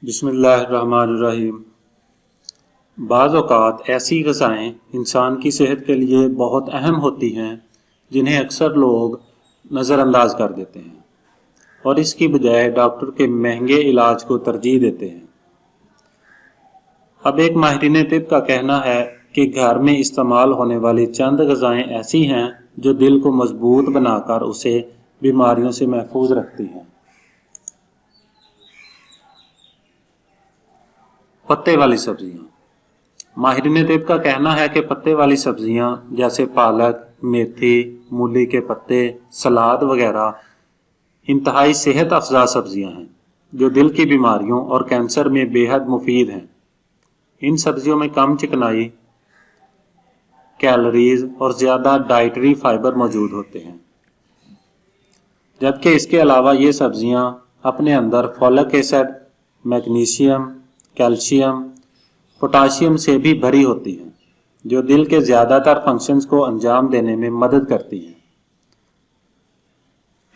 बिस्मिल्लाहिर्रहमानिर्रहीम। बाज़ औक़ात ऐसी ग़िज़ाएँ इंसान की सेहत के लिए बहुत अहम होती हैं जिन्हें अक्सर लोग नज़रअंदाज कर देते हैं और इसकी बजाय डॉक्टर के महंगे इलाज को तरजीह देते हैं। अब एक माहिरीन तिब का कहना है कि घर में इस्तेमाल होने वाली चंद ग़िज़ाएँ ऐसी हैं जो दिल को मजबूत बनाकर उसे बीमारियों से महफूज रखती हैं। पत्ते वाली सब्जियाँ। माहिरीन तिब का कहना है कि पत्ते वाली सब्जियाँ जैसे पालक, मेथी, मूली के पत्ते, सलाद वगैरह इंतहाई सेहत अफजा सब्जियाँ हैं जो दिल की बीमारियों और कैंसर में बेहद मुफीद हैं। इन सब्जियों में कम चिकनाई, कैलोरीज और ज़्यादा डाइटरी फाइबर मौजूद होते हैं, जबकि इसके अलावा ये सब्जियाँ अपने अंदर folic acid, magnesium, calcium, potassium से भी भरी होती हैं जो दिल के ज़्यादातर फंक्शंस को अंजाम देने में मदद करती हैं।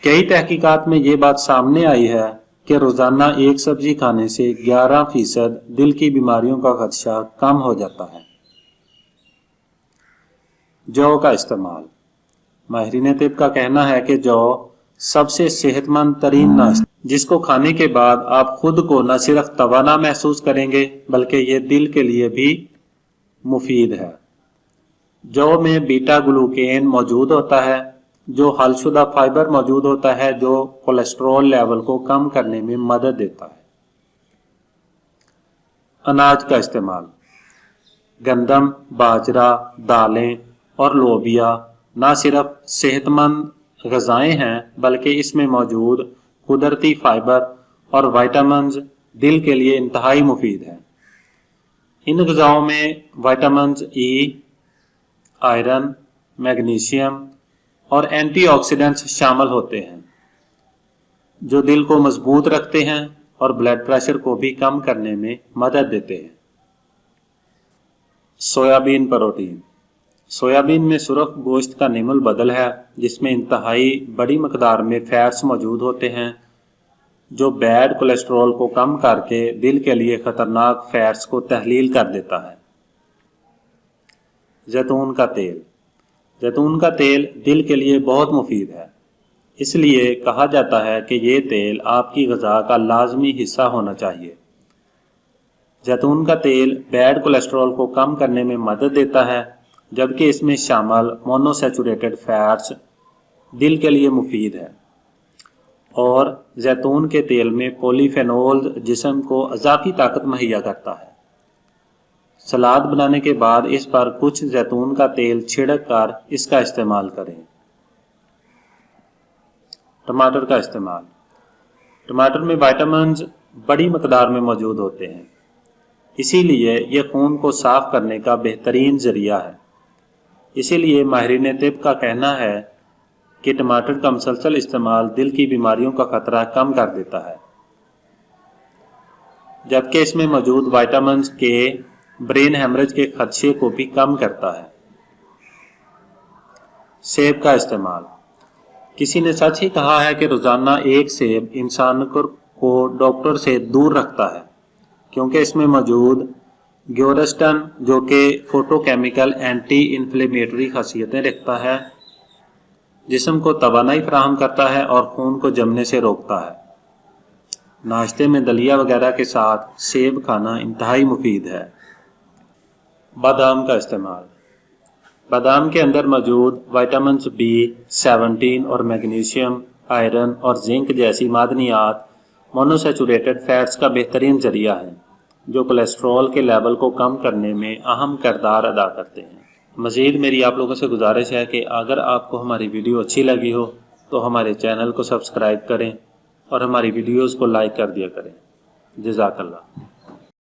कई तहकीकात में ये बात सामने आई है कि रोज़ाना एक सब्जी खाने से 11% दिल की बीमारियों का खदशा कम हो जाता है। जौ का इस्तेमाल। माहिरीन तिब का कहना है कि जौ सबसे सेहतमंद तरीन नाश्ता जिसको खाने के बाद आप खुद को न सिर्फ तवाना महसूस करेंगे बल्कि ये दिल के लिए भी मुफीद है। जौ में बीटा ग्लूकेन मौजूद होता है जो हलशुदा फाइबर मौजूद होता है जो कोलेस्ट्रॉल लेवल को कम करने में मदद देता है। अनाज का इस्तेमाल। गंदम, बाजरा, दालें और लोबिया न सिर्फ सेहतमंद ग़िज़ाएँ हैं बल्कि इसमें मौजूद कुदरती फाइबर और विटामिन्स दिल के लिए इंतहाई मुफीद है। इन ग़िज़ाओं में विटामिन्स ई, आयरन, मैग्नीशियम और एंटीऑक्सीडेंट्स शामिल होते हैं जो दिल को मजबूत रखते हैं और ब्लड प्रेशर को भी कम करने में मदद देते हैं। Soybean protein. सोयाबीन में सुर्ख गोश्त का निमुल बदल है जिसमें इंतहाई बड़ी मकदार में फैट्स मौजूद होते हैं जो बैड कोलेस्ट्रॉल को कम करके दिल के लिए ख़तरनाक फैट्स को तहलील कर देता है। जैतून का तेल। जैतून का तेल दिल के लिए बहुत मुफीद है, इसलिए कहा जाता है कि ये तेल आपकी ग़िज़ा का लाजमी हिस्सा होना चाहिए। जैतून का तेल बैड कोलेस्ट्रॉल को कम करने में मदद देता है जबकि इसमें शामिल मोनोसैचुरेटेड फैट्स दिल के लिए मुफीद है और जैतून के तेल में पॉलीफेनोल जिस्म को अज़ाफ़ी ताकत मुहैया करता है। सलाद बनाने के बाद इस पर कुछ जैतून का तेल छिड़क कर इसका इस्तेमाल करें। टमाटर का इस्तेमाल। टमाटर में विटामिन्स बड़ी मकदार में मौजूद होते हैं, इसीलिए यह खून को साफ करने का बेहतरीन ज़रिया है। इसीलिए माहिरीन तिब का कहना है कि टमाटर का मुसलसल इस्तेमाल दिल की बीमारियों का खतरा कम कर देता है, जबकि इसमें मौजूद विटामिन्स के ब्रेन हेमरेज के खदशे को भी कम करता है। सेब का इस्तेमाल। किसी ने सच ही कहा है कि रोज़ाना एक सेब इंसान को डॉक्टर से दूर रखता है क्योंकि इसमें मौजूद ग्योरस्टन जो कि फोटोकेमिकल एंटी इन्फ्लेमेटरी खासियतें रखता है, जिस्म को तवानाई फराहम करता है और खून को जमने से रोकता है। नाश्ते में दलिया वगैरह के साथ सेब खाना इंतहाई मुफीद है। बादाम का इस्तेमाल। बादाम के अंदर मौजूद विटामिन्स B17 और मैग्नीशियम, आयरन और जिंक जैसी मादनियात मोनोसैचुरेटेड फैट्स का बेहतरीन ज़रिया है जो कोलेस्ट्रॉल के लेवल को कम करने में अहम किरदार अदा करते हैं। मज़ीद मेरी आप लोगों से गुजारिश है कि अगर आपको हमारी वीडियो अच्छी लगी हो तो हमारे चैनल को सब्सक्राइब करें और हमारी वीडियोज़ को लाइक कर दिया करें। जज़ाकल्लाह।